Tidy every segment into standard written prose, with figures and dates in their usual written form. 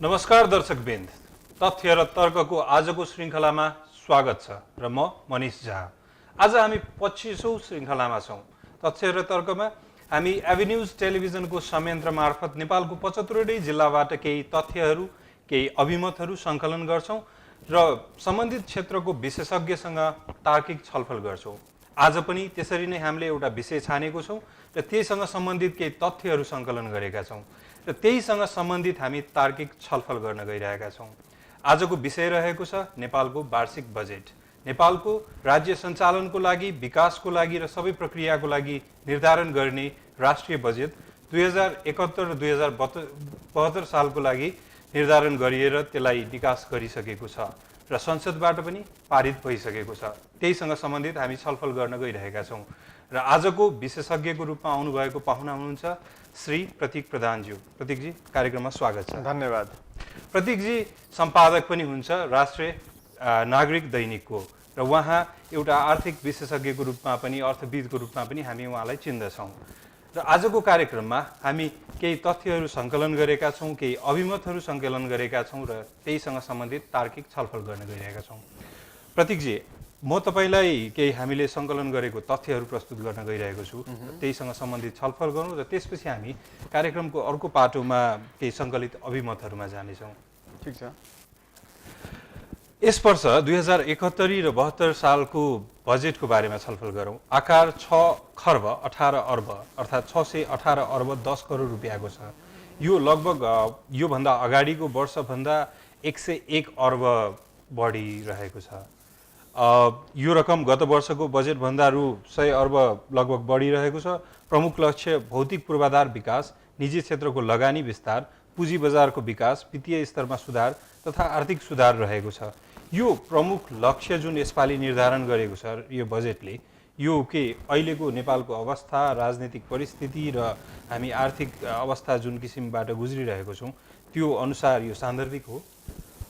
नमस्कार दर्शकवृन्द, तथ्य र तर्कको आजको श्रृङ्खलामा स्वागत छ र म मनिष झा। आज हामी 25औं श्रृङ्खलामा छौँ। तथ्य र तर्कमा हामी एभिन्यूज टेलिभिजनको संयन्त्र मार्फत नेपालको 75वटै जिल्लाबाट केही तथ्यहरू, केही अभिमतहरू सङ्कलन गर्छौँ र सम्बन्धित क्षेत्रको विशेषज्ञसँग तार्किक छलफल गर्छौँ। आज पनि त्यसरी नै हामीले एउटा विषय छानेको छौँ र त्यहीसँग सम्बन्धित केही तथ्यहरू सङ्कलन गरेका छौँ र त्यहीसँग सम्बन्धित हामी तार्किक छलफल गर्न गइरहेका छौँ। आजको विषय रहेको छ नेपालको वार्षिक बजेट। नेपालको राज्य सञ्चालनको लागि, विकासको लागि र सबै प्रक्रियाको लागि निर्धारण गर्ने राष्ट्रिय बजेट 2071 र 2072 सालको लागि निर्धारण गरिएर त्यसलाई विकास गरिसकेको छ र संसदबाट पनि पारित भइसकेको छ। त्यहीसँग सम्बन्धित हामी छलफल गर्न गइरहेका छौँ र आजको विशेषज्ञको रूपमा आउनुभएको पाहुना हुनुहुन्छ श्री प्रतीक प्रधानज्यू। प्रतीकजी, कार्यक्रममा स्वागत छ। धन्यवाद। प्रतीकजी सम्पादक पनि हुन्छ राष्ट्रिय नागरिक दैनिकको र उहाँ एउटा आर्थिक विशेषज्ञको रूपमा पनि, अर्थविदको रूपमा पनि हामी उहाँलाई चिन्दछौँ। र आजको कार्यक्रममा हामी केही तथ्यहरू सङ्कलन गरेका छौँ, केही अभिमतहरू सङ्कलन गरेका छौँ र त्यहीसँग सम्बन्धित तार्किक छलफल गर्न गइरहेका छौँ। प्रतीकजी, म तपाईँलाई केही हामीले सङ्कलन गरेको तथ्यहरू प्रस्तुत गर्न गइरहेको छु, त्यहीसँग सम्बन्धित छलफल गरौँ र त्यसपछि हामी कार्यक्रमको अर्को पाटोमा केही सङ्कलित अभिमतहरूमा जानेछौँ। ठिक छ। यस वर्ष 2071 र 72 सालको बजेटको बारेमा छलफल गरौँ। आकार 6 खर्ब 18 अर्ब अर्थात् 618 अर्ब 10 करोड रुपियाँको छ। यो लगभग योभन्दा अगाडिको वर्षभन्दा 101 अर्ब बढी रहेको छ। यो रकम गत वर्षको बजेटभन्दा रु 100 अर्ब लगभग बढिरहेको छ। प्रमुख लक्ष्य भौतिक पूर्वाधार विकास, निजी क्षेत्रको लगानी विस्तार, पुँजी बजारको विकास, वित्तीय स्तरमा सुधार तथा आर्थिक सुधार रहेको छ। यो प्रमुख लक्ष्य जुन यसपालि निर्धारण गरेको छ यो बजेटले, यो के अहिलेको नेपालको अवस्था, राजनीतिक परिस्थिति र हामी आर्थिक अवस्था जुन किसिमबाट गुज्रिरहेको छौँ त्यो अनुसार यो सान्दर्भिक हो?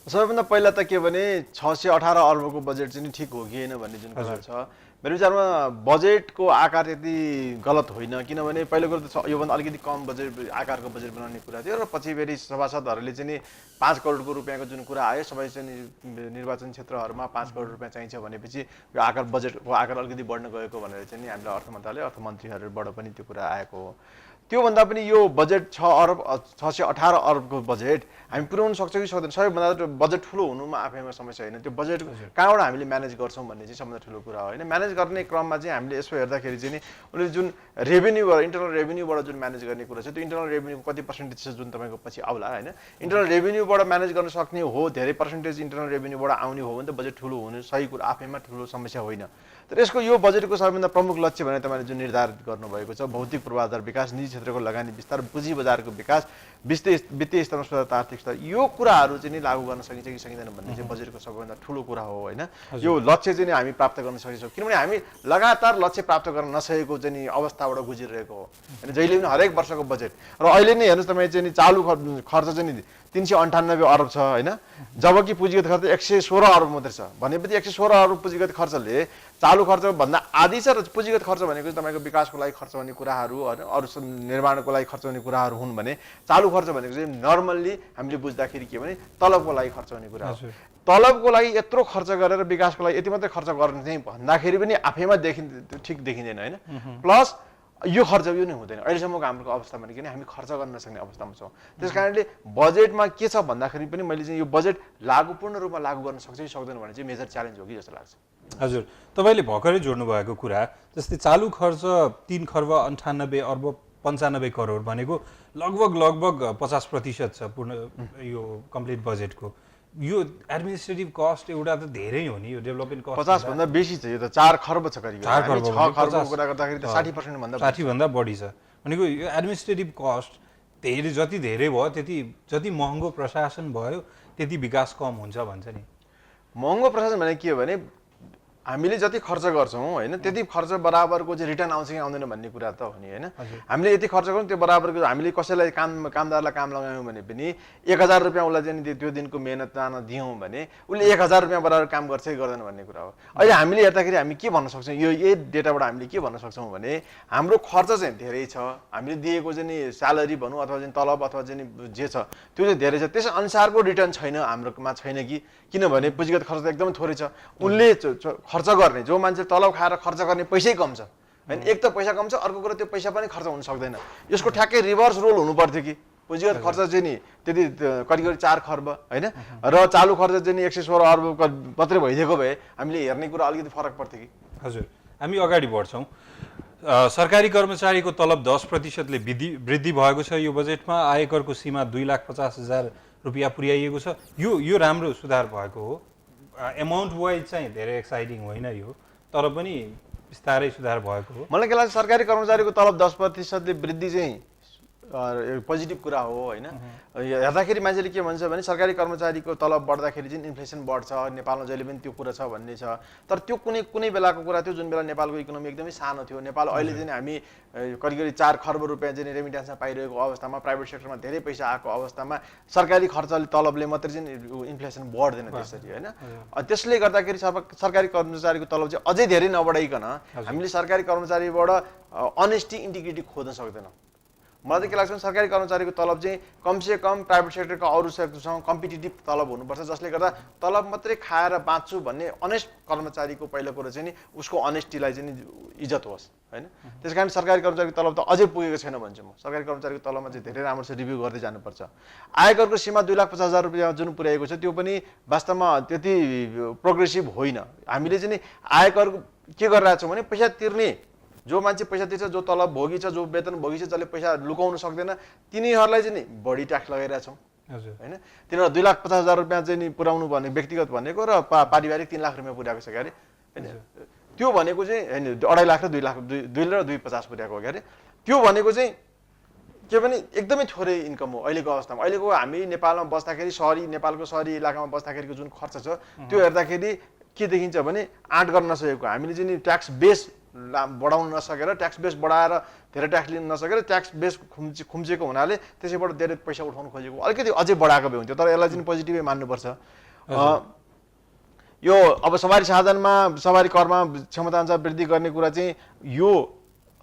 सबैभन्दा पहिला त के भने 618 अर्बको बजेट चाहिँ ठिक हो कि होइन भन्ने जुन कुरा छ, मेरो विचारमा बजेटको आकार त्यति गलत होइन। किनभने पहिलो कुरो त योभन्दा अलिकति कम बजेट आकारको बजेट बनाउने कुरा थियो र पछि फेरि सभासदहरूले चाहिँ 5 करोडको रुपियाँको जुन कुरा आयो, सबै चाहिँ निर्वाचन क्षेत्रहरूमा 5 करोड रुपियाँ चाहिन्छ भनेपछि यो आकार बजेटको आकार अलिकति बढ्न गएको भनेर चाहिँ हामीलाई अर्थ मन्त्रालय, अर्थमन्त्रीहरूबाट पनि त्यो कुरा आएको हो। त्योभन्दा पनि यो बजेट 618 अर्बको बजेट हामी पुर्याउन सक्छौँ कि सक्दैन, सबैभन्दा बजेट ठुलो हुनुमा आफैमा समस्या होइन, त्यो बजेट कहाँबाट हामीले म्यानेज गर्छौँ भन्ने चाहिँ सबभन्दा ठुलो कुरा हो। होइन, म्यानेज गर्ने क्रममा चाहिँ हामीले यसो हेर्दाखेरि चाहिँ उनीहरूले जुन रेभेन्यूबाट, इन्टरनल रेभेन्यूबाट जुन म्यानेज गर्ने कुरा छ, त्यो इन्टरनल रेभेन्यूको कति पर्सेन्टेज छ जुन तपाईँको पछि आउला। होइन, इन्टरनल रेभेन्यूबाट म्यानेज गर्न सक्ने हो, धेरै पर्सेन्टेज इन्टरनल रेभेन्यूबाट आउने हो भने त बजेट ठुलो हुनु सही कुरा, आफैमा ठुलो समस्या होइन। तर यसको यो बजेटको सबैभन्दा प्रमुख लक्ष्य भने तपाईँले जुन निर्धारित गर्नुभएको छ, भौतिक पूर्वाधार विकास, निजी क्षेत्रको लगानी विस्तार, पुँजी बजारको विकास, वित्तीय स्तरमा सुधार, आर्थिक सुधार, यो कुराहरू चाहिँ नि लागू गर्न सकिन्छ कि सकिँदैन भन्ने चाहिँ बजेटको सबैभन्दा ठुलो कुरा हो। होइन, यो लक्ष्य चाहिँ हामी प्राप्त गर्न सकिन्छौँ किनभने हामी लगातार लक्ष्य प्राप्त गर्न नसकेको चाहिँ अवस्थाबाट गुजिरहेको हो। होइन, जहिले पनि हरेक वर्षको बजेट र अहिले नै हेर्नुहोस् तपाईँ चाहिँ चालु खर्च चाहिँ 398 अर्ब छ। होइन, जबकि पुँजीगत खर्च 116 अर्ब मात्रै छ भनेपछि 116 अर्ब पुँजीगत खर्चले चालु खर्चभन्दा आधी छ र पुँजीगत खर्च भनेको तपाईँको विकासको लागि खर्च हुने कुराहरू, होइन, अरू निर्माणको लागि खर्च हुने कुराहरू हुन् भने चालु खर्च भनेको चाहिँ नर्मल्ली हामीले बुझ्दाखेरि के भने तलबको लागि खर्च हुने कुरा हो। तलबको लागि यत्रो खर्च गरेर विकासको लागि यति मात्रै खर्च गर्ने चाहिँ भन्दाखेरि पनि आफैमा ठिक देखिँदैन। होइन, प्लस यो खर्च यो नै हुँदैन अहिलेसम्मको हाम्रो अवस्था भनेको नि हामी खर्च गर्न नसक्ने अवस्थामा छौँ। त्यस कारणले बजेटमा के छ भन्दाखेरि पनि मैले चाहिँ यो बजेट पूर्ण रूपमा लागू गर्न सक्छ कि सक्दैन भने चाहिँ मेजर च्यालेन्ज हो कि जस्तो लाग्छ। हजुर, तपाईँले भर्खरै जोड्नु भएको कुरा जस्तै चालु खर्च 3 खर्ब 98 अर्ब 95 करोड भनेको लगभग 50% छ पूर्ण यो कम्प्लिट बजेटको। यो एडमिनिस्ट्रेटिभ कस्ट एउटा त धेरै हो नि, यो डेभलपमेन्ट कस्ट 50 भन्दा बेसी छ, यो त 4 खर्ब छ करिब। 4 खर्ब 6 खर्बको कुरा गर्दाखेरि त 60% भन्दा 60 भन्दा बढी छ भनेको। यो एडमिनिस्ट्रेटिभ कस्ट धेरै, जति धेरै भयो त्यति, जति महँगो प्रशासन भयो त्यति विकास कम हुन्छ भन्छ नि। महँगो प्रशासन भने के हो भने हामीले जति खर्च गर्छौँ होइन त्यति खर्च बराबरको चाहिँ रिटर्न आउँछ कि आउँदैन भन्ने कुरा त हो नि होइन। हामीले यति खर्च गरौँ त्यो बराबरको हामीले कसैलाई कामदारलाई काम लगायौँ भने पनि 1000 रुपियाँ उसलाई चाहिँ त्यो दिनको मेहनत जान दियौँ भने उसले 1000 रुपियाँ बराबर काम गर्छ कि गर्दैन भन्ने कुरा हो। अहिले हामीले हेर्दाखेरि हामी के भन्न सक्छौँ यही डेटाबाट हामीले के भन्न सक्छौँ भने हाम्रो खर्च चाहिँ धेरै छ, हामीले दिएको चाहिँ नि स्यालेरी भनौँ अथवा चाहिँ तलब अथवा चाहिँ जे छ त्यो चाहिँ धेरै छ, त्यस अनुसारको रिटर्न छैन हाम्रोमा छैन कि किनभने पुँजीगत खर्च त एकदमै थोरै छ। उनले खर्च गर्ने जो मान्छे तलब खाएर खर्च गर्ने पैसै कम छ होइन, एक त पैसा कम छ, अर्को कुरा त्यो पैसा पनि खर्च हुन सक्दैन। यसको ठ्याक्कै रिभर्स रोल हुनु पर्थ्यो कि पुँजीगत खर्च चाहिँ नि त्यति करिब 4 खर्ब होइन र चालु खर्च चाहिँ नि 116 अर्ब मात्रै भइदिएको भए हामीले हेर्ने कुरा अलिकति फरक पर्थ्यो कि। हजुर, हामी अगाडि बढ्छौँ। सरकारी कर्मचारीको तलब 10%ले वृद्धि भएको छ यो बजेटमा। आयकरको सीमा 2,50,000 रुपियाँ पुर्याइएको छ। यो राम्रो सुधार भएको हो। एमाउन्ट वाइज चाहिँ धेरै एक्साइटिङ होइन यो, तर पनि बिस्तारै सुधार भएको हो। मलाई के लाग्छ सरकारी कर्मचारीको तलब 10%ले वृद्धि चाहिँ पोजिटिभ कुरा हो होइन। हेर्दाखेरि मान्छेले के भन्छ भने सरकारी कर्मचारीको तलब बढ्दाखेरि चाहिँ इन्फ्लेसन बढ्छ, नेपालमा जहिले पनि त्यो कुरा छ भन्ने छ। तर त्यो कुनै बेलाको कुरा थियो जुन बेला नेपालको इकोनोमी एकदमै सानो थियो। नेपाल अहिले चाहिँ हामी करिब 4 खर्ब रुपियाँ चाहिँ रेमिट्यान्समा पाइरहेको अवस्थामा, प्राइभेट सेक्टरमा धेरै पैसा आएको अवस्थामा सरकारी खर्चले तलबले मात्रै चाहिँ इन्फ्लेसन बढ्दैन त्यसरी होइन। त्यसले गर्दाखेरि सरकारी कर्मचारीको तलब चाहिँ अझै धेरै नबढाइकन हामीले सरकारी कर्मचारीबाट अनेस्टी इन्टिग्रिटी खोज्न सक्दैनौँ। मलाई चाहिँ के लाग्छ भने सरकारी कर्मचारीको तलब चाहिँ कमसे कम प्राइभेट सेक्टरको अरू सेक्टरसँग कम्पिटिटिभ तलब हुनुपर्छ, जसले गर्दा तलब मात्रै खाएर बाँच्छु भन्ने अनेस्ट कर्मचारीको पहिलो कुरो चाहिँ नि उसको अनेस्टीलाई चाहिँ इज्जत होस् होइन। त्यस कारण सरकारी कर्मचारीको तलब त अझै पुगेको छैन भन्छु म। सरकारी कर्मचारीको तलबमा चाहिँ धेरै राम्रोसँग रिभ्यू गर्दै जानुपर्छ। आयकरको सीमा 2,50,000 रुपियाँ जुन पुर्याएको छ त्यो पनि वास्तवमा त्यति प्रोग्रेसिभ होइन। हामीले चाहिँ नि आयकर के गरिरहेको छौँ भने पैसा तिर्ने जो मान्छे पैसा तिर्छ, जो तलब भोगी छ, जो वेतन भोगी छ, जसले पैसा लुकाउन सक्दैन तिनीहरूलाई चाहिँ नि बढी ट्याक्स लगाइरहेछौँ होइन। तिनीहरू 2,50,000 रुपियाँ चाहिँ नि पुर्याउनु भने व्यक्तिगत भनेको र पारिवारिक 3 लाख रुपियाँ पुर्याएको छ क्यारे होइन। त्यो भनेको चाहिँ होइन 2.5 लाख र 2 लाख 2 र 2,50 पुर्याएको हो क्यारे। त्यो भनेको चाहिँ के भने एकदमै थोरै इन्कम हो अहिलेको अवस्थामा। अहिलेको हामी नेपालमा बस्दाखेरि नेपालको सहरी इलाकामा बस्दाखेरिको जुन खर्च छ त्यो हेर्दाखेरि के देखिन्छ भने आँट गर्न नसकेको, हामीले चाहिँ नि ट्याक्स बेस बढाउन नसकेर, ट्याक्स बेस बढाएर धेरै ट्याक्स लिन नसकेर ट्याक्स बेस खुम्चेको हुनाले त्यसैबाट धेरै पैसा उठाउनु खोजेको अलिकति अझै बढाएको भए हुन्थ्यो। तर यसलाई चाहिँ पोजिटिभै मान्नुपर्छ। यो अब सवारी साधनमा सवारी करमा क्षमताअनुसार वृद्धि गर्ने कुरा चाहिँ यो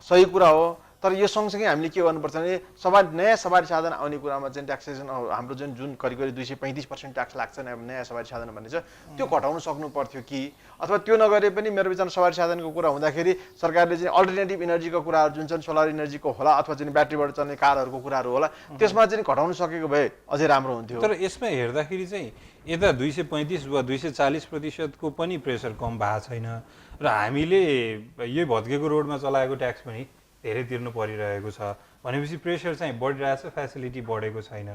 सही कुरा हो। तर यो सँगसँगै हामीले के गर्नुपर्छ भने नयाँ सवारी साधन आउने कुरामा चाहिँ ट्याक्सेसन हाम्रो जुन करिब 235% ट्याक्स लाग्छ नयाँ सवारी साधन भन्ने छ त्यो घटाउन सक्नु पर्थ्यो कि, अथवा त्यो नगरे पनि मेरो विचारमा सवारी साधनको कुरा हुँदाखेरि सरकारले चाहिँ अल्टरनेटिभ इनर्जीको कुराहरू जुन चाहिँ सोलर इनर्जीको होला अथवा चाहिँ ब्याट्रीबाट चल्ने कारहरूको कुराहरू होला त्यसमा चाहिँ घटाउन सकेको भए अझै राम्रो हुन्थ्यो। तर यसमा हेर्दाखेरि चाहिँ यता 235 वा 240% पनि प्रेसर कम भएको छैन र हामीले यही भत्केको रोडमा चलाएको ट्याक्स पनि धेरै तिर्नु परिरहेको छ भनेपछि प्रेसर चाहिँ बढिरहेछ, फ्यासिलिटी बढेको छैन।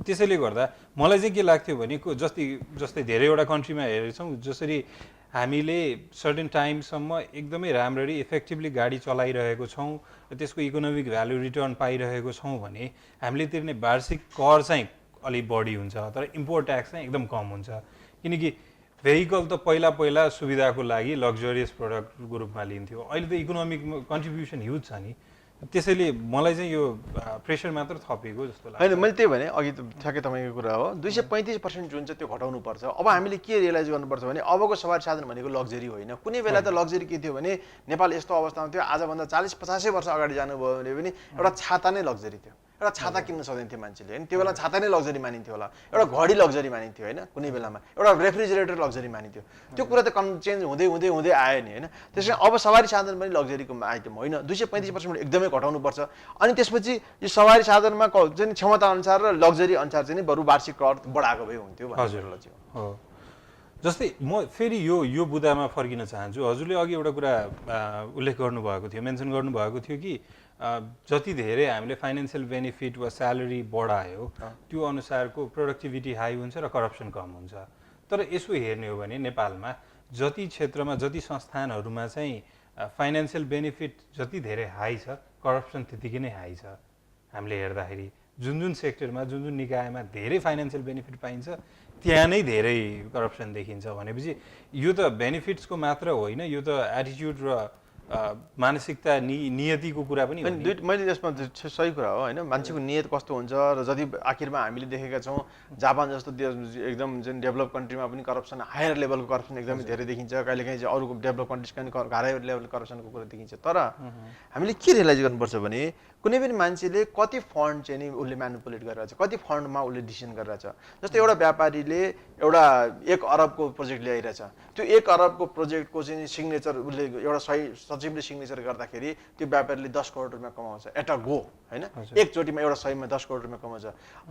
त्यसैले गर्दा मलाई चाहिँ के लाग्थ्यो भने जस्तै धेरैवटा कन्ट्रीमा हेरेछौँ जसरी हामीले सर्टेन टाइमसम्म एकदमै राम्ररी इफेक्टिभली गाडी चलाइरहेको छौँ र त्यसको इकोनोमिक भ्यालु रिटर्न पाइरहेको छौँ भने हामीले तिर्ने वार्षिक कर चाहिँ अलिक बढी हुन्छ, तर इम्पोर्ट ट्याक्स चाहिँ एकदम कम हुन्छ। किनकि भेहिकल त पहिला सुविधाको लागि लग्जरियस प्रडक्टको रूपमा लिन्थ्यो, अहिले त इकोनोमिक कन्ट्रिब्युसन ह्युज छ नि। त्यसैले मलाई चाहिँ यो प्रेसर मात्र थपेको जस्तो लाग्छ। होइन मैले त्यही भने अघि ठ्याक्कै तपाईँको कुरा हो 235% जुन चाहिँ त्यो घटाउनु पर्छ। अब हामीले के रियलाइज गर्नुपर्छ भने अबको सवारी साधन भनेको लग्जरी होइन। कुनै बेला त लग्जरी के थियो भने नेपाल यस्तो अवस्थामा थियो आजभन्दा 40-50 वर्ष अगाडि जानुभयो भने पनि एउटा छाता नै लग्जरी थियो। एउटा छाता किन्न सक्दैन थियो मान्छेले होइन, त्यो बेला छाता नै लग्जरी मानिन्थ्यो होला, एउटा घडी लग्जरी मानिन्थ्यो होइन, कुनै बेलामा एउटा रेफ्रिजरेटर लग्जरी मानिन्थ्यो। त्यो कुरा त चेन्ज हुँदै आयो नि होइन। त्यसैले अब सवारी साधन पनि लग्जरीको आइटम होइन, 235% एकदमै घटाउनुपर्छ। अनि त्यसपछि यो सवारी साधनमा चाहिँ क्षमता अनुसार र लग्जरी अनुसार चाहिँ बरु वार्षिक कर बढाएको भए हुन्थ्यो भन्ने हो। जस्तै म फेरि यो बुदामा फर्किन चाहन्छु। हजुरले अघि एउटा कुरा उल्लेख गर्नुभएको थियो, मेन्सन गर्नुभएको थियो कि जति धेरै हामीले फाइनेन्सियल बेनिफिट वा स्यालेरी बढायो त्यो अनुसारको प्रोडक्टिभिटी हाई हुन्छ र करप्सन कम हुन्छ। तर यसो हेर्ने हो भने नेपालमा जति क्षेत्रमा जति संस्थानहरूमा चाहिँ फाइनेन्सियल बेनिफिट जति धेरै हाई छ करप्सन त्यतिकै नै हाई छ हामीले हेर्दाखेरि। जुन जुन सेक्टरमा जुन जुन निकायमा धेरै फाइनेन्सियल बेनिफिट पाइन्छ त्यहाँ नै धेरै करप्सन देखिन्छ भनेपछि यो त बेनिफिट्सको मात्र होइन, यो त एटिट्युड र मानसिकता नियतिको कुरा पनि हो नि। मैले यसमा सही कुरा हो होइन, मान्छेको नियत कस्तो हुन्छ र जति आखिरमा हामीले देखेका छौँ जापान जस्तो एकदम जुन डेभलप कन्ट्रीमा पनि करप्सन हायर लेभलको करप्सन एकदमै धेरै देखिन्छ, कहिलेकाहीँ चाहिँ अरूको डेभलप कन्ट्रिजका पनि हायर लेभल करप्सनको कुरा देखिन्छ। तर हामीले के रियलाइज गर्नुपर्छ भने कुनै पनि मान्छेले कति फन्ड चाहिँ नि उसले म्यानिपुलेट गरिरहेछ, कति फन्डमा उसले डिसिसन गरिरहेछ। जस्तै एउटा व्यापारीले एउटा 1 अरबको प्रोजेक्ट ल्याइरहेछ, त्यो 1 अरबको प्रोजेक्टको चाहिँ सिग्नेचर उसले एउटा सचिवले सिग्नेचर गर्दाखेरि त्यो व्यापारीले 10 करोड रुपियाँ कमाउँछ एट अ गो होइन, एकचोटिमा एउटा सयमा 10 करोड रुपियाँ कमाउँछ।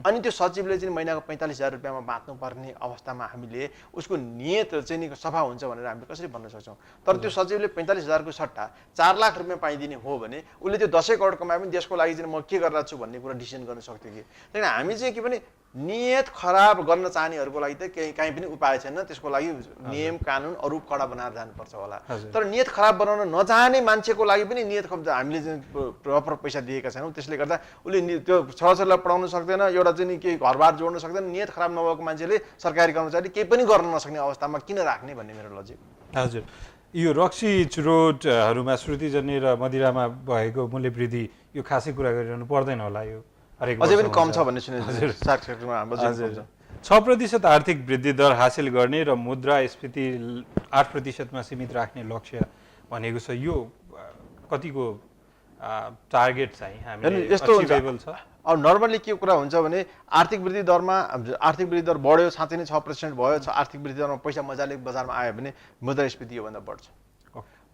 अनि त्यो सचिवले चाहिँ महिनाको 45,000 रुपियाँमा बाँच्नुपर्ने अवस्थामा हामीले उसको नियत चाहिँ नि सफा हुन्छ भनेर हामीले कसरी भन्न सक्छौँ। तर त्यो सचिवले 45,000 को सट्टा 4 लाख रुपियाँ पाइदिने हो भने उसले त्यो 10 करोड कमाए पनि देशको लागि चाहिँ म के गरिरहेको छु भन्ने कुरा डिसिसन गर्न सक्थ्यो कि। त्यही हामी चाहिँ के भने नियत खराब गर्न चाहनेहरूको लागि त काहीँ पनि उपाय छैन, त्यसको लागि नियम कानुन अरू कडा बनाएर जानुपर्छ होला। तर नियत खराब बनाउन नचाहने मान्छेको लागि पनि नियत हामीले चाहिँ प्रपर पैसा दिएका छैनौँ, त्यसले गर्दा उसले त्यो छोराछोरीलाई पढाउन सक्दैन, एउटा चाहिँ केही घरबार जोड्न सक्दैन। नियत खराब नभएको मान्छेले सरकारी कर्मचारी केही पनि गर्न नसक्ने अवस्थामा किन राख्ने भन्ने मेरो लजिक। हजुर, यो रक्सी चुरोटहरूमा श्रुतिजन्य र मदिरामा भएको मूल्य वृद्धि यो खासै कुरा गरिरहनु पर्दैन होला, यो अझै पनि कम छ भन्ने सुनेको छु। 6% आर्थिक वृद्धि दर हासिल गर्ने र मुद्रास्फीति 8%मा सीमित राख्ने लक्ष्य भनेको छ। यो कतिको टार्गेट चाहिँ हामीले अचिभेबल छ? अब नर्मली के कुरा हुन्छ भने आर्थिक वृद्धि दर बढ्यो, साँच्चै नै 6% भयो, आर्थिक वृद्धि दरमा पैसा मजाले बजारमा आयो भने मुद्रास्फीति योभन्दा बढ्छ।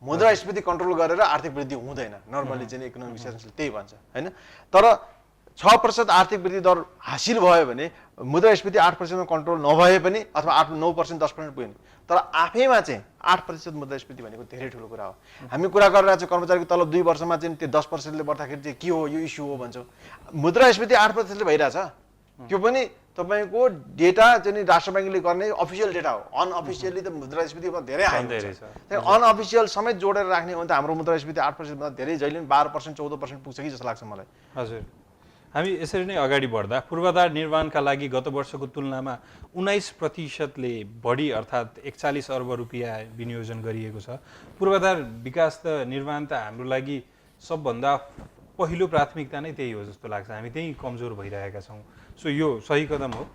मुद्रास्फीति कन्ट्रोल गरेर आर्थिक वृद्धि हुँदैन, नर्मली चाहिँ इकोनोमिक साइन्सले त्यही भन्छ होइन। तर 6% आर्थिक वृद्धि दर हासिल भयो भने मुद्रास्फीति 8%मा कन्ट्रोल नभए पनि अथवा 8-9% 10% पुग्यो तर आफैमा चाहिँ 8% मुद्रास्फीति भनेको धेरै ठुलो कुरा हो। हामी कुरा गरिरहेको छौँ कर्मचारीको तलब 2 वर्षमा चाहिँ त्यो 10%ले बढ्दाखेरि चाहिँ के हो, यो इस्यु हो भन्छौँ। मुद्रास्फीति 8%ले भइरहेछ, त्यो पनि तपाईँको डेटा चाहिँ राष्ट्र ब्याङ्कले गर्ने अफिसियल डेटा हो। अनअफिसियली त मुद्रास्फीतिमा धेरै हाई छ। अनअफिसियल समेत जोडेर राख्ने हो भने त हाम्रो मुद्रास्फीति 8%भन्दा धेरै जहिले पनि 12% 14% पुग्छ कि जस्तो लाग्छ मलाई। हजुर, हामी यसरी नै अगाडि बढ्दा पूर्वाधार निर्माणका लागि गत वर्षको तुलनामा 19%ले बढी अर्थात् 41 अर्ब रुपियाँ विनियोजन गरिएको छ। पूर्वाधार विकास त निर्माण त हाम्रो लागि सबभन्दा पहिलो प्राथमिकता नै त्यही हो जस्तो लाग्छ, हामी त्यही कमजोर भइरहेका छौँ। सो यो सही कदम हो?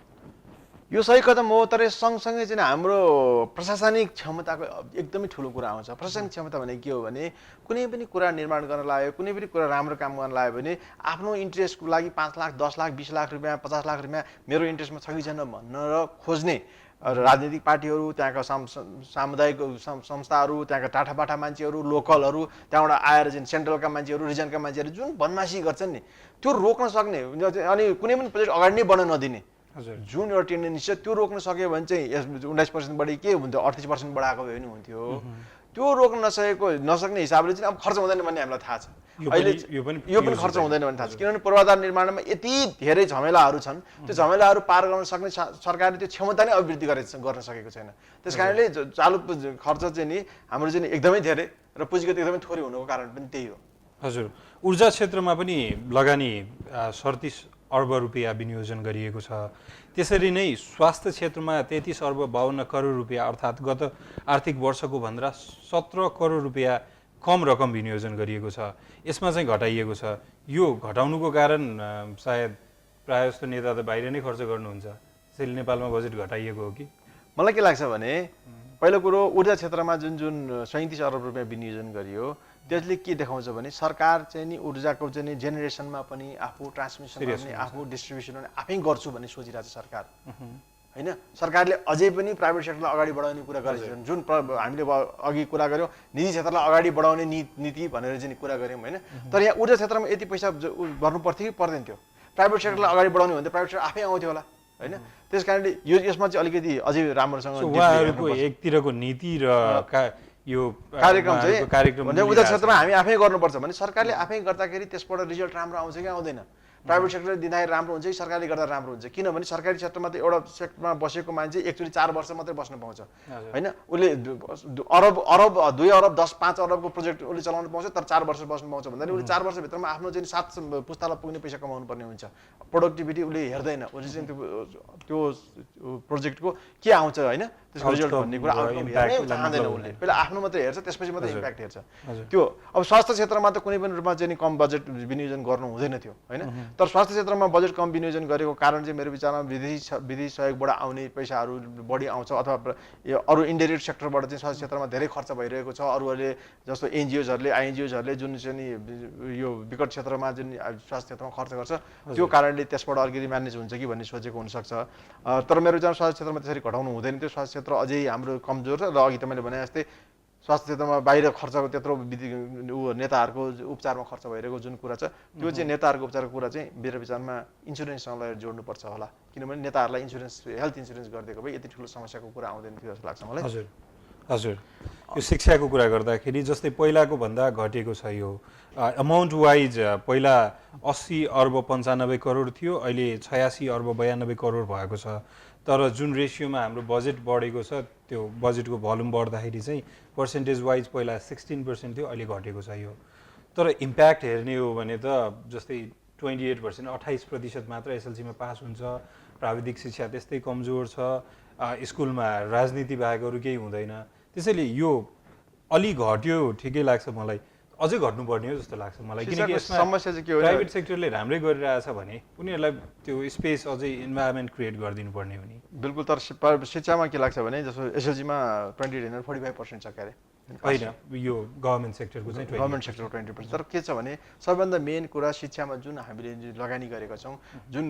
यो सही कदम हो, तर सँगसँगै चाहिँ हाम्रो प्रशासनिक क्षमताको एकदमै ठुलो कुरा आउँछ। प्रशासनिक क्षमता भने के हो भने कुनै पनि कुरा निर्माण गर्न लाग्यो, कुनै पनि कुरा राम्रो काम गर्न लाग्यो भने आफ्नो इन्ट्रेस्टको लागि 5 लाख 10 लाख 20 लाख रुपियाँ 50 लाख रुपियाँ मेरो इन्ट्रेस्टमा छ कि छैन भनेर खोज्ने राजनीतिक पार्टीहरू, त्यहाँका सामुदायिक संस्थाहरू, त्यहाँका टाठाबाठा मान्छेहरू, लोकलहरू, त्यहाँबाट आएर चाहिँ सेन्ट्रलका मान्छेहरू, रिजनका मान्छेहरू जुन बदमासी गर्छन् नि त्यो रोक्न सक्ने अनि कुनै पनि प्रोजेक्ट अगाडि नै बढ्न नदिने जुन एउटा टेन्डेन्सी छ त्यो रोक्न सक्यो भने चाहिँ 19% बढी के हुन्थ्यो, 38% बढाएको भए पनि हुन्थ्यो। त्यो रोक्न नसक्ने हिसाबले चाहिँ अब खर्च हुँदैन भन्ने हामीलाई थाहा छ। अहिले यो पनि खर्च हुँदैन भन्ने थाहा छ, किनभने पूर्वाधार निर्माणमा यति धेरै झमेलाहरू छन्, त्यो झमेलाहरू पार गर्न सक्ने सरकारले त्यो क्षमता नै अभिवृद्धि गर्न सकेको छैन। त्यस कारणले चालु खर्च चाहिँ नि हाम्रो चाहिँ एकदमै धेरै र पुँजीगत एकदमै थोरै हुनुको कारण पनि त्यही हो। हजुर, ऊर्जा क्षेत्रमा पनि लगानी 37 अर्ब रुपियाँ विनियोजन गरिएको छ। त्यसरी नै स्वास्थ्य क्षेत्रमा 33 अर्ब 52 करोड रुपियाँ अर्थात् गत आर्थिक वर्षको भन्दा 17 करोड रुपियाँ कम रकम विनियोजन गरिएको छ। यसमा चाहिँ घटाइएको छ। यो घटाउनुको कारण सायद प्रायः जस्तो नेता त बाहिर नै खर्च गर्नुहुन्छ, त्यसैले नेपालमा बजेट घटाइएको हो कि? मलाई के लाग्छ भने पहिलो कुरो ऊर्जा क्षेत्रमा जुन 37 अर्ब रुपियाँ विनियोजन गरियो त्यसले के देखाउँछ भने सरकार चाहिँ नि ऊर्जाको चाहिँ नि जेनेरेसनमा पनि आफू, ट्रान्समिसनमा पनि आफू, डिस्ट्रिब्युसनमा पनि आफै गर्छु भन्ने सोचिरहेको छ सरकार होइन। सरकारले अझै पनि प्राइभेट सेक्टरलाई अगाडि बढाउने कुरा गरेको छन्। जुन हामीले अघि कुरा गऱ्यौँ निजी क्षेत्रलाई अगाडि बढाउने नीति भनेर चाहिँ कुरा गऱ्यौँ होइन। तर यहाँ ऊर्जा क्षेत्रमा यति पैसा गर्नु पर्थ्यो कि पर्दैन थियो? प्राइभेट सेक्टरलाई अगाडि बढाउने भने त प्राइभेट सेक्टर आफै आउँथ्यो होला होइन। त्यस कारणले यसमा चाहिँ अलिकति अझै राम्रोसँग उहाँहरूको एकतिरको नीति र यो कार्यक्रम ऊर्जा क्षेत्रमा हामी आफै गर्नुपर्छ भने सरकारले आफै गर्दाखेरि त्यसबाट रिजल्ट राम्रो आउँछ कि आउँदैन? प्राइभेट सेक्टरले दिँदाखेरि राम्रो हुन्छ कि सरकारले गर्दा राम्रो हुन्छ किनभने सरकारी क्षेत्रमा त एउटा सेक्टरमा बसेको मान्छे एकचोटि 4 वर्ष मात्रै बस्न पाउँछ होइन उसले अरब 2 अरब 10 5 अरबको प्रोजेक्ट उसले चलाउन पाउँछ तर 4 वर्ष बस्न पाउँछ भन्दाखेरि उसले 4 वर्षभित्रमा आफ्नो चाहिँ 7 पुस्तालाई पुग्ने पैसा कमाउनु पर्ने हुन्छ प्रोडक्टिभिटी उसले हेर्दैन उसले चाहिँ त्यो प्रोजेक्टको के आउँछ होइन त्यसको रिजल्ट भन्ने कुरा आउटकम हेर्नै चाहँदैन उसले पहिला आफ्नो मात्रै हेर्छ त्यसपछि मात्रै इम्प्याक्ट हेर्छ त्यो अब स्वास्थ्य क्षेत्रमा त कुनै पनि रूपमा चाहिँ कम बजेट विनियोजन गर्नु हुँदैन थियो होइन तर स्वास्थ्य क्षेत्रमा बजेट कम विनियोजन गरेको कारण चाहिँ मेरो विचारमा विदेशी सहयोगबाट आउने पैसाहरू बढी आउँछ अथवा अरू इन्डाइरेक्ट सेक्टरबाट चाहिँ स्वास्थ्य क्षेत्रमा धेरै खर्च भइरहेको छ अरूहरूले जस्तो एनजिओजहरूले आइएनजिओजहरूले जुन चाहिँ यो विकट क्षेत्रमा जुन स्वास्थ्य क्षेत्रमा खर्च गर्छ त्यो कारणले त्यसबाट अलिकति म्यानेज हुन्छ कि भन्ने सोचेको हुनसक्छ तर मेरो विचारमा स्वास्थ्य क्षेत्रमा त्यसरी घटाउनु हुँदैन त्यो स्वास्थ्य क्षेत्र अझै हाम्रो कमजोर छ र अघि त मैले भने जस्तै स्वास्थ्य क्षेत्रमा बाहिर खर्चको त्यत्रो नेताहरूको उपचारमा खर्च भइरहेको जुन कुरा छ त्यो चाहिँ नेताहरूको उपचारको कुरा चाहिँ मेरो विचारमा इन्सुरेन्ससँग लगेर जोड्नुपर्छ होला किनभने नेताहरूलाई इन्सुरेन्स हेल्थ इन्सुरेन्स गरिदिएको भए यति ठुलो समस्याको कुरा आउँदैन थियो जस्तो लाग्छ मलाई हजुर हजुर यो शिक्षाको कुरा गर्दाखेरि जस्तै पहिलाको भन्दा घटेको छ यो अमाउन्ट वाइज पहिला 80 अर्ब 95 करोड थियो अहिले 86 अर्ब 92 करोड भएको छ तर जुन रेसियोमा हाम्रो बजेट बढेको छ त्यो बजेटको भोल्युम बढ्दाखेरि चाहिँ पर्सेन्टेज वाइज पहिला 16% थियो अहिले घटेको छ यो तर इम्प्याक्ट हेर्ने हो भने त जस्तै 28% 28% मात्र एसएलसीमा पास हुन्छ प्राविधिक शिक्षा त्यस्तै कमजोर छ स्कुलमा राजनीति बाहेक अरू केही हुँदैन त्यसैले यो अलि घट्यो ठिकै लाग्छ मलाई अझै घट्नुपर्ने हो जस्तो लाग्छ मलाई किनकि यसमा समस्या चाहिँ के हो प्राइभेट सेक्टरले राम्रै गरिरहेछ भने उनीहरूलाई त्यो स्पेस अझै इन्भाइरोमेन्ट क्रिएट गरिदिनु पर्ने हो नि बिल्कुल तर शिक्षामा के लाग्छ भने जस्तो एसएलसीमा 28 45% छ क्यारे होइन यो गभर्मेन्ट सेक्टरको चाहिँ गभर्मेन्ट सेक्टरको 20% तर के छ भने सबैभन्दा मेन कुरा शिक्षामा जुन हामीले लगानी गरेका छौँ जुन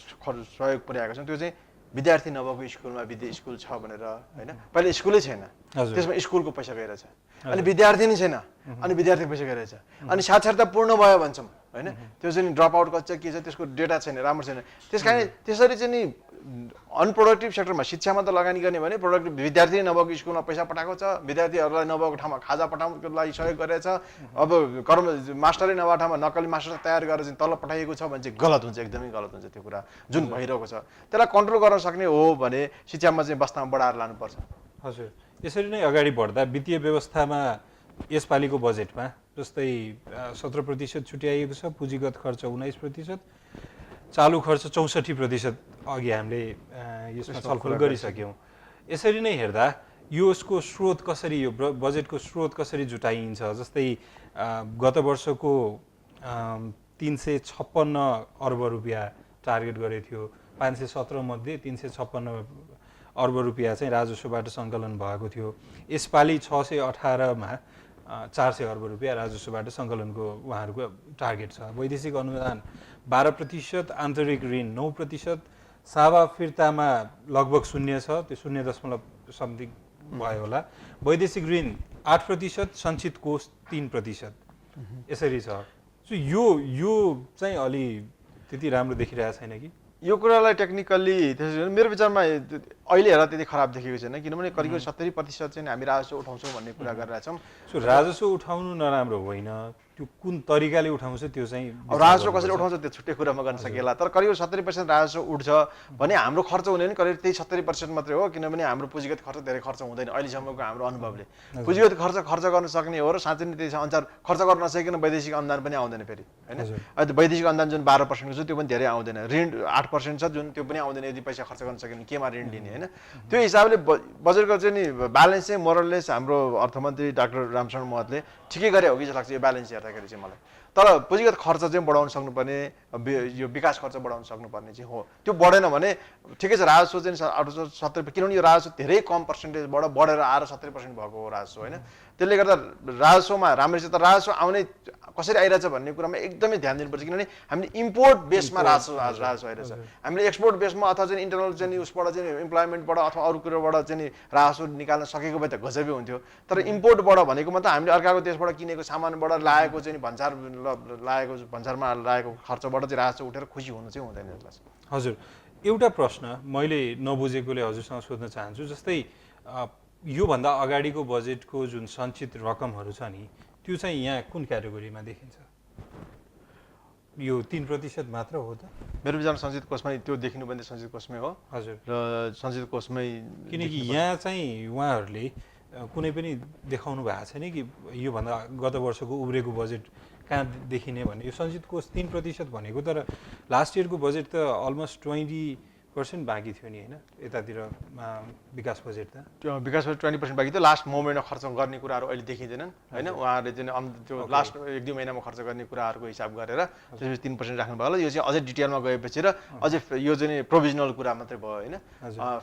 सहयोग पुर्याएका छौँ त्यो चाहिँ विद्यार्थी नभएको स्कुलमा स्कुल छ भनेर होइन पहिला स्कुलै छैन त्यसमा स्कुलको पैसा गएर छ अनि विद्यार्थी नै छैन अनि विद्यार्थीको पैसा गएर छ अनि साक्षरता पूर्ण भयो भन्छौँ होइन त्यो चाहिँ ड्रप आउट कच्चा के छ त्यसको डेटा छैन राम्रो छैन त्यस कारण त्यसरी चाहिँ नि अनप्रोडक्टिभ सेक्टरमा शिक्षामा त लगानी गर्ने भने प्रोडक्टिभ विद्यार्थी नभएको स्कुलमा पैसा पठाएको छ विद्यार्थीहरूलाई नभएको ठाउँमा खाजा पठाउनको लागि सहयोग गरेछ अब मास्टरै नभएको ठाउँमा नक्कली मास्टर तयार गरेर चाहिँ तल पठाइएको छ भने चाहिँ गलत हुन्छ एकदमै गलत हुन्छ त्यो कुरा जुन भइरहेको छ त्यसलाई कन्ट्रोल गर्न सक्ने हो भने शिक्षामा चाहिँ बस्तामा बढाएर लानुपर्छ हजुर यसरी नै अगाडि बढ्दा वित्तीय व्यवस्थामा यसपालिको बजेटमा जस्तै 17% छुट्याइएको छ पुँजीगत खर्च 19% चालु खर्च 64% अघि हामीले यसमा छलफल गरिसक्यौँ यसरी नै हेर्दा यसको स्रोत कसरी यो बजेटको स्रोत कसरी जुटाइन्छ जस्तै गत वर्षको 356 अर्ब रुपियाँ टार्गेट गरेको थियो 517 मध्ये 356 अर्ब रुपियाँ चाहिँ राजस्वबाट सङ्कलन भएको थियो यसपालि 618 मा 400 अर्ब रुपियाँ राजस्वबाट सङ्कलनको उहाँहरूको टार्गेट छ वैदेशिक अनुदान 12% आन्तरिक ऋण 9% सावा फिर्तामा लगभग 0 छ त्यो 0 समथिङ भयो होला वैदेशिक ऋण 8% सञ्चित कोष 3% यसरी छ सो यो चाहिँ अलि त्यति राम्रो देखिरहेको छैन कि यो कुरालाई टेक्निकल्ली त्यसो मेरो विचारमा अहिले हेर्दा त्यति खराब देखेको छैन किनभने करिब 70% चाहिँ हामी राजस्व उठाउँछौँ भन्ने कुरा गरिरहेछौँ सो राजस्व उठाउनु नराम्रो होइन त्यो कुन तरिकाले उठाउँछ त्यो चाहिँ राजस्व कसरी उठाउँछ त्यो छुट्टै कुरामा गर्न सकिएला तर करिब 70% राजस्व उठ्छ भने हाम्रो खर्च हुने नि करिब त्यही 70% मात्रै हो किनभने हाम्रो पुँजीगत खर्च धेरै खर्च हुँदैन अहिलेसम्मको हाम्रो अनुभवले पुँजीगत खर्च गर्न सक्ने हो र साँच्चै नै त्यही अनुसार खर्च गर्न नसकिकन वैदेशिक अनुदान पनि आउँदैन फेरि होइन अहिले वैदेशिक अनुदान जुन 12% छ त्यो पनि धेरै आउँदैन ऋण 8% छ जुन त्यो पनि आउँदैन यदि पैसा खर्च गर्न सकिने केमा ऋण लिने होइन त्यो हिसाबले बजेटको चाहिँ नि ब्यालेन्स चाहिँ मोरललेस हाम्रो अर्थमन्त्री डाक्टर रामशरण महतले ठिकै गरे हो कि जस्तो लाग्छ यो ब्यालेन्स हेर्दाखेरि चाहिँ मलाई तर पुँजीगत खर्च चाहिँ बढाउन सक्नुपर्ने यो विकास खर्च बढाउन सक्नुपर्ने चाहिँ हो त्यो बढेन भने ठिकै छ राजस्व चाहिँ 70 किनभने यो राजस्व धेरै कम पर्सेन्टेजबाट बढेर आएर 70% भएको हो राजस्व होइन त्यसले गर्दा राजस्वमा राम्रै छ तर राजस्व आउने कसरी आइरहेछ भन्ने कुरामा एकदमै ध्यान दिनुपर्छ किनभने हामीले इम्पोर्ट बेसमा राजस्व आइरहेछ हामीले एक्सपोर्ट बेसमा अथवा चाहिँ इन्टरनल चाहिँ उसबाट चाहिँ इम्प्लोइमेन्टबाट अथवा अरू कुरोबाट चाहिँ राजस्व निकाल्न सकेको भए त गजबै हुन्थ्यो तर इम्पोर्टबाट भनेको त हामीले अर्काको देशबाट किनेको सामानबाट लागेको चाहिँ भन्सारमा लागेको खर्चबाट चाहिँ राजस्व उठेर खुसी हुनु चाहिँ हुँदैन जस्तो लाग्छ हजुर एउटा प्रश्न मैले नबुझेकोले हजुरसँग सोध्न चाहन्छु जस्तै योभन्दा अगाडिको बजेटको जुन सञ्चित रकमहरू छ नि त्यो चाहिँ यहाँ कुन क्याटेगोरीमा देखिन्छ यो 3% मात्र हो त? मेरो विचारमा सञ्चित कोषमै त्यो देखिनुपर्ने सञ्चित कोषमै हो हजुर। र सञ्चित कोषमै किनकि यहाँ चाहिँ उहाँहरूले कुनै पनि देखाउनु भएको छैन कि योभन्दा गत वर्षको उब्रेको बजेट कहाँ देखिने भन्ने। यो सञ्चित कोष 3% भनेको तर लास्ट इयरको बजेट त अलमोस्ट 20% बाँकी थियो नि होइन यतातिर विकास बजेट त? त्यो विकास बजेट 20% बाँकी थियो। लास्ट मोमेन्टमा खर्च गर्ने कुराहरू अहिले देखिँदैनन् होइन। उहाँहरूले चाहिँ त्यो लास्ट 1-2 महिनामा खर्च गर्ने कुराहरूको हिसाब गरेर त्यसपछि 3% राख्नु भयो होला। यो चाहिँ अझै डिटेलमा गएपछि र अझै यो चाहिँ प्रोभिजनल कुरा मात्रै भयो होइन,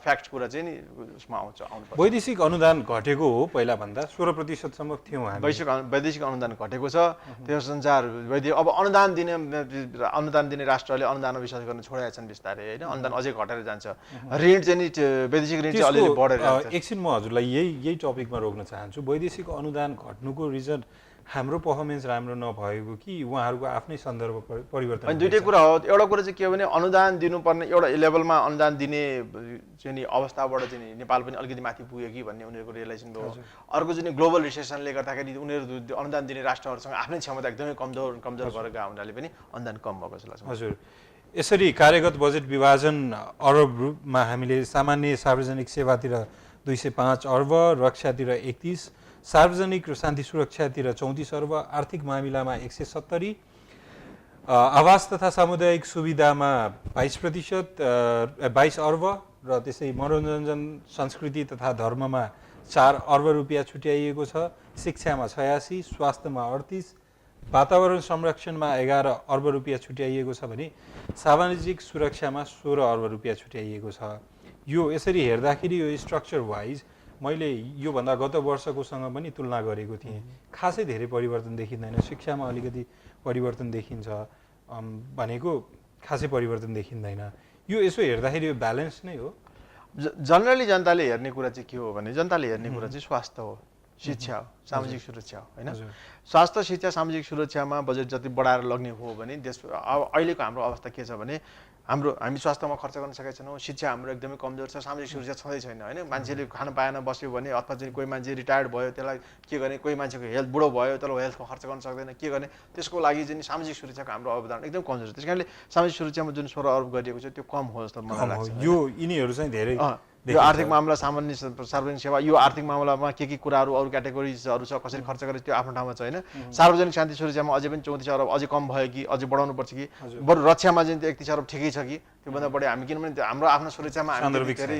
फ्याक्ट कुरा चाहिँ नि उसमा आउनुपर्छ। वैदेशिक अनुदान घटेको हो पहिलाभन्दा 16%सम्म थियौँ हामी। वैदेशिक अनुदान घटेको छ। त्यो संसार अब अनुदान दिने राष्ट्रले अनुदानमा विश्वास गर्न छोडेका छन् बिस्तारै होइन। अनुदान अझै घटेर जान्छ। ऋण चाहिँ नि वैदेशिक ऋण चाहिँ अलिअलि बढेर जान्छ। एकछिन म हजुरलाई यही टपिकमा रोक्न चाहन्छु। वैदेशिक अनुदान घट्नुको रिजन हाम्रो पर्फर्मेन्स राम्रो नभएको कि उहाँहरूको आफ्नै सन्दर्भ परिवर्तन? अनि दुइटै कुरा हो। एउटा कुरा चाहिँ के हो भने अनुदान दिनुपर्ने एउटा लेभलमा अनुदान दिने चाहिँ नि अवस्थाबाट चाहिँ नि नेपाल पनि अलिकति माथि पुग्यो कि भन्ने उनीहरूको रियलाइजेसन भयो। अर्को चाहिँ ग्लोबल रिसेसनले गर्दाखेरि उनीहरू अनुदान दिने राष्ट्रहरूसँग आफ्नै क्षमता एकदमै कमजोर भएर गएको हुनाले पनि अनुदान कम भएको जस्तो लाग्छ। हजुर। यसरी कार्यगत बजेट विभाजन अरबमा हामीले सामान्य सार्वजनिक सेवातिर 205 अर्ब, रक्षातिर 31, सार्वजनिक र शान्ति सुरक्षातिर 34 अर्ब, आर्थिक मामिलामा 170, आवास तथा सामुदायिक सुविधामा 22 अर्ब र त्यसै मनोरञ्जन संस्कृति तथा धर्ममा 4 अर्ब रुपियाँ छुट्याइएको छ, शिक्षामा 86, स्वास्थ्यमा 38, वातावरण संरक्षणमा 11 अर्ब रुपियाँ छुट्याइएको छ भने सामाजिक सुरक्षामा 16 अर्ब रुपियाँ छुट्याइएको छ। यो यसरी हेर्दाखेरि यो स्ट्रक्चर वाइज मैले योभन्दा गत वर्षकोसँग पनि तुलना गरेको थिएँ। खासै धेरै परिवर्तन देखिँदैन। शिक्षामा अलिकति परिवर्तन देखिन्छ भनेको खासै परिवर्तन देखिँदैन। यो यसो हेर्दाखेरि यो ब्यालेन्स नै हो? जनरली जनताले हेर्ने कुरा चाहिँ के हो भने जनताले हेर्ने कुरा चाहिँ स्वास्थ्य हो, शिक्षा हो, सामाजिक सुरक्षा हो होइन। स्वास्थ्य, शिक्षा, सामाजिक सुरक्षामा बजेट जति बढाएर लग्ने हो भने देश अहिलेको हाम्रो अवस्था के छ भने हामी स्वास्थ्यमा खर्च गर्न सकेका छैनौँ, शिक्षा हाम्रो एकदमै कमजोर छ, सामाजिक सुरक्षा छँदै छैन होइन। मान्छेले खान पाएन बस्यो भने अथवा चाहिँ कोही मान्छे रिटायर्ड भयो त्यसलाई के गर्ने, कोही मान्छेको हेल्थ बुढो भयो त्यसलाई हेल्थमा खर्च गर्न सक्दैन के गर्ने, त्यसको लागि चाहिँ सामाजिक सुरक्षाको हाम्रो अवधारणा एकदम कमजोर छ। त्यस कारणले सामाजिक सुरक्षामा जुन 16 अर्ब गरिएको छ त्यो कम हो जस्तो मलाई लाग्छ। यो यिनीहरू चाहिँ धेरै यो आर्थिक मामला सामान्य सार्वजनिक सेवा यो आर्थिक मामलामा के कुराहरू अरू क्याटेगोरिजहरू छ कसरी खर्च गरेर त्यो आफ्नो ठाउँमा छ होइन। सार्वजनिक शान्ति सुरक्षामा अझै पनि 34 अर्ब अझै कम भयो कि अझै बढाउनु पर्छ कि, बरु रक्षामा चाहिँ 31 अर्ब ठिकै छ कि त्योभन्दा बढी हामी किनभने हाम्रो आफ्नो सुरक्षामा हामी धेरै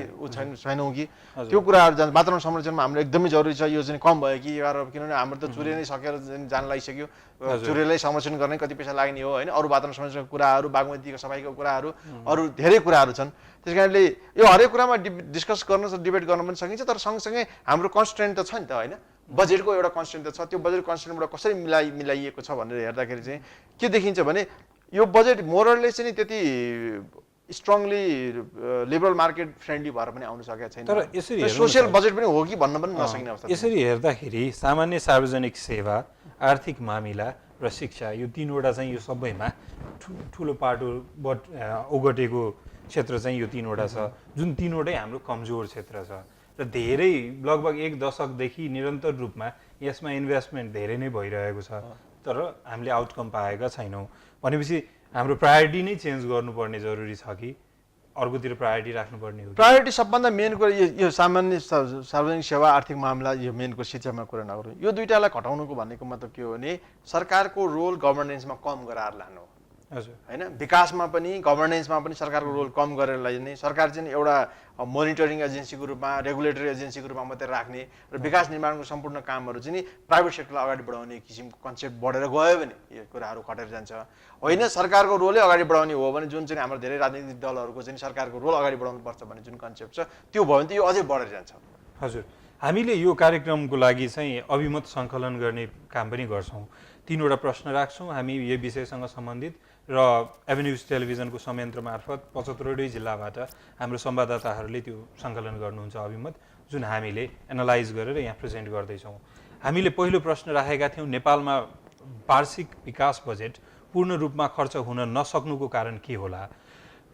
छैनौँ कि त्यो कुराहरू जान्छ। वातावरण संरक्षणमा हाम्रो एकदमै जरुरी छ, यो चाहिँ कम भयो कि 11 अर्ब किनभने हाम्रो त चुरे नै सकेर जान लागिसक्यो। चुरेलाई संरक्षण गर्ने कति पैसा लाग्ने हो होइन। अरू वातावरण संरक्षणको कुराहरू, बागमतीको सफाइको कुराहरू, अरू धेरै कुराहरू छन्। त्यस कारणले यो हरेक कुरामा डिस्कस गर्न डिबेट गर्न पनि सकिन्छ। तर सँगसँगै हाम्रो कन्स्टेन्ट त छ नि त होइन। बजेटको एउटा कन्स्टेन्ट त छ। त्यो बजेट कन्स्टेन्टबाट कसरी मिलाइएको छ भनेर हेर्दाखेरि चाहिँ के देखिन्छ भने यो बजेट मोरलले चाहिँ त्यति स्ट्रङली लिबरल मार्केट फ्रेन्डली भएर पनि आउन सकेको छैन। तर यसरी सोसियल बजेट पनि हो कि भन्न पनि नसकिने अवस्था। यसरी हेर्दाखेरि सामान्य सार्वजनिक सेवा, आर्थिक मामिला र शिक्षा यो तीनवटा चाहिँ यो सबैमा ठुलो पाटो ओगटेको क्षेत्र चाहिँ यो तीनवटा छ, जुन तीनवटै हाम्रो कमजोर क्षेत्र छ र धेरै लगभग 1 दशकदेखि निरन्तर रूपमा यसमा इन्भेस्टमेन्ट धेरै नै भइरहेको छ तर हामीले आउटकम पाएका छैनौँ। भनेपछि हाम्रो प्रायोरिटी नै चेन्ज गर्नुपर्ने जरुरी छ कि अर्कोतिर प्रायोरिटी राख्नुपर्ने हो? प्रायोरिटी सबभन्दा मेन कुरा यो सामान्य सार्वजनिक सेवा, आर्थिक मामला, यो मेनको शिक्षामा कुरा नगरौँ। यो दुईटालाई घटाउनुको भन्नेको मतलब के हो भने सरकारको रोल गभर्नेन्समा कम गराएर लानु हजुर होइन। विकासमा पनि गभर्नेन्समा पनि सरकारको रोल कम गरेर लैजाने, सरकार चाहिँ एउटा मोनिटरिङ एजेन्सीको रूपमा, रेगुलेटरी एजेन्सीको रूपमा मात्रै राख्ने र विकास निर्माणको सम्पूर्ण कामहरू चाहिँ प्राइभेट सेक्टरलाई अगाडि बढाउने किसिमको कन्सेप्ट बढेर गयो भने यो कुराहरू घटेर जान्छ होइन। सरकारको रोलै अगाडि बढाउने हो भने जुन चाहिँ हाम्रो धेरै राजनीतिक दलहरूको चाहिँ सरकारको रोल अगाडि बढाउनुपर्छ भन्ने जुन कन्सेप्ट छ त्यो भयो भने त यो अझै बढेर जान्छ। हजुर, हामीले यो कार्यक्रमको लागि चाहिँ अभिमत सङ्कलन गर्ने काम पनि गर्छौँ। 3वटा प्रश्न राख्छौँ हामी यो विषयसँग सम्बन्धित र एभेन्यूज टेलिभिजनको संयन्त्र मार्फत 75वटै जिल्लाबाट हाम्रो संवाददाताहरूले त्यो सङ्कलन गर्नुहुन्छ अभिमत, जुन हामीले एनालाइज गरेर यहाँ प्रेजेन्ट गर्दैछौँ। हामीले पहिलो प्रश्न राखेका थियौँ, नेपालमा वार्षिक विकास बजेट पूर्ण रूपमा खर्च हुन नसक्नुको कारण के होला?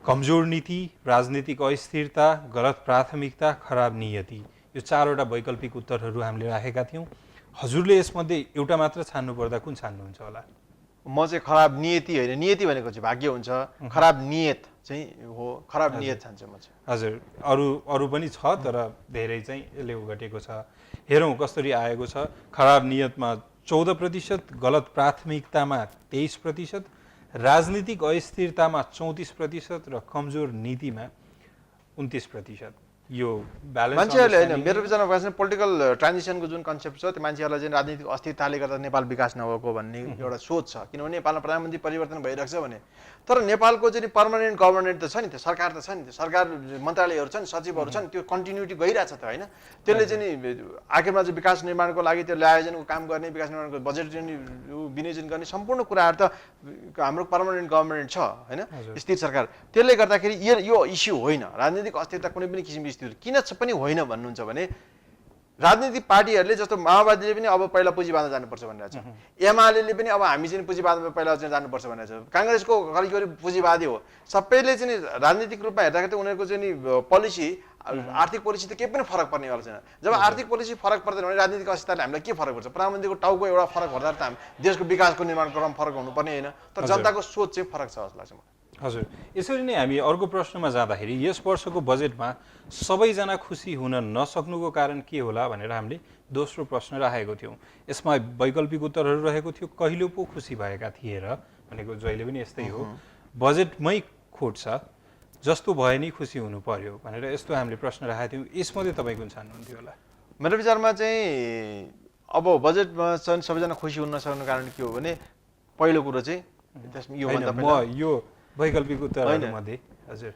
कमजोर नीति, राजनीतिक अस्थिरता, गलत प्राथमिकता, खराब नियति। यो 4वटा वैकल्पिक उत्तरहरू हामीले राखेका थियौँ। हजुरले यसमध्ये एउटा मात्र छान्नु पर्दा कुन छान्नुहुन्छ होला? म चाहिँ खराब नियति होइन, नियति भनेको चाहिँ भाग्य हुन्छ, खराब नियत चाहिँ हो, खराब नियत ठान्छु म चाहिँ। हजुर, अरू पनि छ तर धेरै चाहिँ यसले घटेको छ। हेरौँ कसरी आएको छ। खराब नियतमा 14%, गलत प्राथमिकतामा 23%, राजनीतिक अस्थिरतामा 34% र कमजोर नीतिमा 29%। यो ब्यालेन्स मान्छेहरूले होइन, मेरो विचारमा भएपछि पोलिटिकल ट्रान्जिसनको जुन कन्सेप्ट छ त्यो मान्छेहरूलाई चाहिँ राजनीतिक अस्थिरताले गर्दा नेपाल विकास नभएको भन्ने एउटा सोच छ। किनभने नेपालमा प्रधानमन्त्री परिवर्तन भइरहेको छ भने, तर नेपालको चाहिँ पर्मानेन्ट गभर्मेन्ट त छ नि, त्यो सरकार त छ नि, त्यो सरकार मन्त्रालयहरू छन्, सचिवहरू छन्, त्यो कन्टिन्युटी गइरहेछ त होइन। त्यसले चाहिँ नि आखिरमा चाहिँ विकास निर्माणको लागि त्यो आयोजनको काम गर्ने, विकास निर्माणको बजेट विनियोजन गर्ने सम्पूर्ण कुराहरू त हाम्रो पर्मानेन्ट गभर्मेन्ट छ होइन, स्थिर सरकार। त्यसले गर्दाखेरि यो इस्यु होइन, राजनीतिक अस्थिरता कुनै पनि किसिमको किन पनि होइन भन्नुहुन्छ भने राजनीतिक पार्टीहरूले जस्तो माओवादीले पनि अब पहिला पुँजी बाँध्न जानुपर्छ भनिरहेछ, एमाले पनि अब हामी चाहिँ पुँजीवादमा पहिला चाहिँ जानुपर्छ भनिरहेछ, काङ्ग्रेसको करिब पुँजीवादी हो। सबैले चाहिँ राजनीतिक रूपमा हेर्दाखेरि उनीहरूको चाहिँ नि पोलिसी, आर्थिक पोलिसी त केही पनि फरक पर्नेवाला छैन। जब आर्थिक पोलिसी फरक पर्दैन भने राजनीतिक अस्थिरताले हामीलाई के फरक पर्छ? प्रधानमन्त्रीको टाउको एउटा फरक पर्दा त हामी देशको विकासको निर्माण क्रम फरक हुनुपर्ने होइन, तर जनताको सोच चाहिँ फरक छ जस्तो लाग्छ मलाई। हजुर, यसरी नै हामी अर्को प्रश्नमा जाँदाखेरि यस वर्षको बजेटमा सबैजना खुसी हुन नसक्नुको कारण के होला भनेर हामीले दोस्रो प्रश्न राखेको थियौँ। यसमा वैकल्पिक उत्तरहरू रहेको थियो, कहिले पो खुसी भएका थिए र भनेको जहिले पनि यस्तै हो, बजेटमै खोट छ, जस्तो भए नि खुसी हुनु पर्यो भनेर यस्तो हामीले प्रश्न राखेका थियौँ। यसमध्ये तपाईँ कुन छान्नुहुन्थ्यो होला? मेरो विचारमा चाहिँ अब बजेटमा चाहिँ सबैजना खुसी हुन नसक्नुको कारण के हो भने, पहिलो कुरो चाहिँ यो वैकल्पिक उत्तरहरूमध्ये हजुर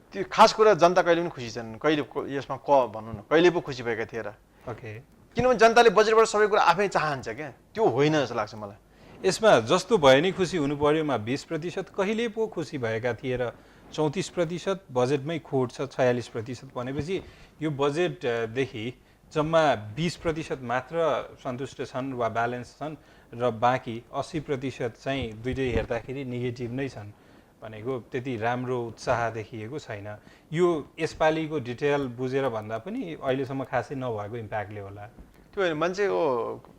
त्यो खास कुरा जनता कहिले पनि खुसी छैनन्। कहिले यसमा भनौँ न, कहिले पो खुसी भएका थिए र? ओके, किनभने जनताले बजेटबाट सबै कुरा आफै चाहन्छ क्या, त्यो होइन जस्तो लाग्छ मलाई। यसमा जस्तो भए नि खुसी हुनु पर्योमा 20%, कहिले पो खुसी भएका थिए र 34%, बजेटमै खोट छ 46% भनेपछि यो बजेटदेखि जम्मा 20% मात्र सन्तुष्ट छन् वा ब्यालेन्स छन् र बाँकी 80% चाहिँ दुइटै हेर्दाखेरि नेगेटिभ नै छन् भनेको त्यति राम्रो उत्साह देखिएको छैन। यो यसपालिको डिटेल बुझेर भन्दा पनि अहिलेसम्म खासै नभएको इम्प्याक्टले होला। त्यो होइन, मान्छेको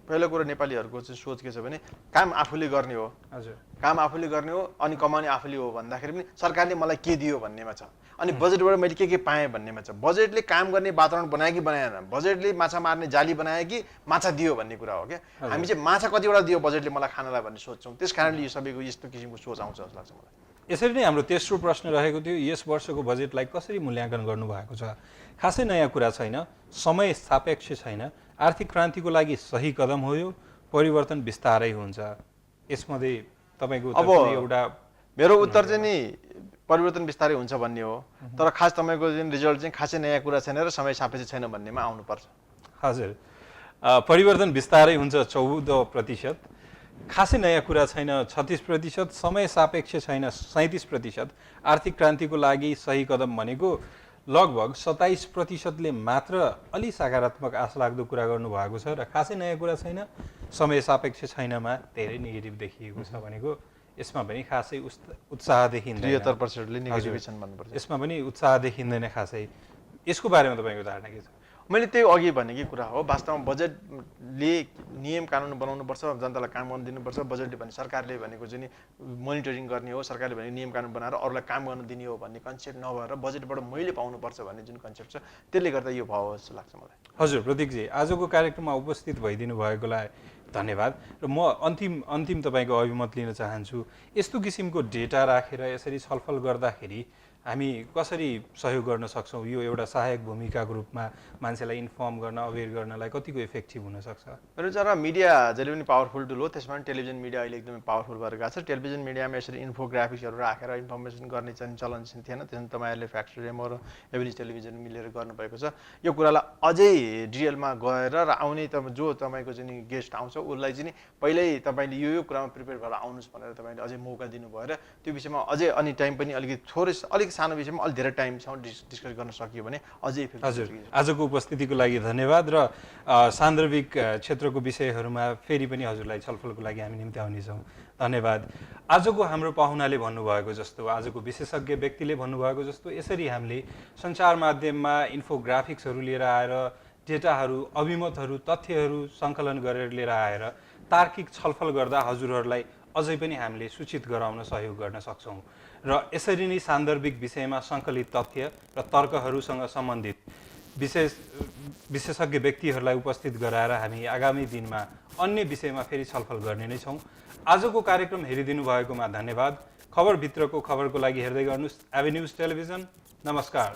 पहिलो कुरो नेपालीहरूको चाहिँ सोच के छ भने काम आफूले गर्ने हो। हजुर, काम आफूले गर्ने हो अनि कमाउने आफूले हो भन्दाखेरि पनि सरकारले मलाई के दियो भन्नेमा छ, अनि बजेटबाट मैले के पाएँ भन्नेमा छ। बजेटले काम गर्ने वातावरण बनायो कि बनाएन, बजेटले माछा मार्ने जाली बनायो कि माछा दियो भन्ने कुरा हो क्या। हामी चाहिँ माछा कतिवटा दियो बजेटले मलाई खानलाई भन्ने सोच्छौँ, त्यस कारणले यो सबैको यस्तो किसिमको सोच आउँछ जस्तो लाग्छ मलाई। यसरी नै हाम्रो तेस्रो प्रश्न रहेको थियो, यस वर्षको बजेटलाई कसरी मूल्याङ्कन गर्नुभएको छ? खासै नयाँ कुरा छैन, समय सापेक्ष छैन, आर्थिक क्रान्तिको लागि सही कदम हो, यो परिवर्तन बिस्तारै हुन्छ। यसमध्ये तपाईँको अब एउटा मेरो उत्तर चाहिँ नि परिवर्तन बिस्तारै हुन्छ भन्ने हो, तर खास तपाईँको जुन रिजल्ट चाहिँ खासै नयाँ कुरा छैन र समय सापेक्ष छैन भन्नेमा आउनुपर्छ। हजुर, परिवर्तन बिस्तारै हुन्छ 14%, खासै नयाँ कुरा छैन 36%, समय सापेक्ष छैन 37%, आर्थिक क्रान्तिको लागि सही कदम भनेको लगभग 27%ले मात्र अलि सकारात्मक आशा लाग्दो कुरा गर्नुभएको छ र खासै नयाँ कुरा छैन, समय सापेक्ष छैनमा धेरै नेगेटिभ देखिएको छ भनेको यसमा पनि खासै उत्साह देखिँदैन। 73%ले नेगेटिभ छन् भन्नुपर्छ। यसमा पनि उत्साह देखिँदैन खासै। यसको बारेमा तपाईँको धारणा के छ? मैले त्यही अघि भनेकै कुरा हो, वास्तवमा बजेटले नियम कानुन बनाउनुपर्छ, जनतालाई काम गर्न दिनुपर्छ। बजेटले भने सरकारले भनेको चाहिँ नि मोनिटरिङ गर्ने हो, सरकारले भने नियम कानुन बनाएर अरूलाई काम गर्न दिने हो भन्ने कन्सेप्ट नभएर बजेटबाट मैले पाउनुपर्छ भन्ने जुन कन्सेप्ट छ त्यसले गर्दा यो भयो जस्तो लाग्छ मलाई। हजुर प्रतीकजी, आजको कार्यक्रममा उपस्थित भइदिनु भएकोलाई धन्यवाद र म अन्तिम तपाईँको अभिमत लिन चाहन्छु। यस्तो किसिमको डेटा राखेर यसरी छलफल गर्दाखेरि हामी कसरी सहयोग गर्न सक्छौँ? यो एउटा सहायक भूमिकाको रूपमा मान्छेलाई इन्फर्म गर्न, अवेर गर्नलाई कतिको इफेक्टिभ हुनसक्छ? मेरो विचारमा मिडिया जहिले पनि पावरफुल टुल हो, त्यसमा पनि टेलिभिजन मिडिया अहिले एकदमै पावरफुल भएर गएको छ। टेलिभिजन मिडियामा यसरी इन्फोग्राफिक्सहरू राखेर इन्फर्मेसन गर्ने चाहिँ चलन थिएन, त्यसमा तपाईँहरूले फ्याक्ट रेमो र एभरेज टेलिभिजन मिलेर गर्नुभएको छ। यो कुरालाई अझै डिटेलमा गएर र आउने जो तपाईँको चाहिँ गेस्ट आउँछ उसलाई चाहिँ पहिल्यै तपाईँले यो कुरामा प्रिपेयर भएर आउनुहोस् भनेर तपाईँले अझै मौका दिनु भएर त्यो विषयमा अझै अनि टाइम पनि अलिक सानो विषयमा अलिक धेरै टाइमसम्म डिस्कस गर्न सकियो भने अझै इफेक्टिभ। हजुर, आजको उपस्थितिको लागि धन्यवाद र सान्दर्भिक क्षेत्रको विषयहरूमा फेरि पनि हजुरलाई छलफलको लागि हामी निम्ति आउनेछौँ। धन्यवाद। आजको हाम्रो पाहुनाले भन्नुभएको जस्तो, आजको विशेषज्ञ व्यक्तिले भन्नुभएको जस्तो यसरी हामीले सञ्चार माध्यममा इन्फोग्राफिक्सहरू लिएर आएर डेटाहरू, अभिमतहरू, तथ्यहरू सङ्कलन गरेर लिएर आएर तार्किक छलफल गर्दा हजुरहरूलाई अझै पनि हामीले सूचित गराउन सहयोग गर्न सक्छौँ र यसरी नै सान्दर्भिक विषयमा सङ्कलित तथ्य र तर्कहरूसँग सम्बन्धित विशेषज्ञ व्यक्तिहरूलाई उपस्थित गराएर हामी आगामी दिनमा अन्य विषयमा फेरि छलफल गर्ने नै छौँ। आजको कार्यक्रम हेरिदिनु भएकोमा धन्यवाद। खबरभित्रको खबरको लागि हेर्दै गर्नुहोस् एभेन्यूज टेलिभिजन। नमस्कार।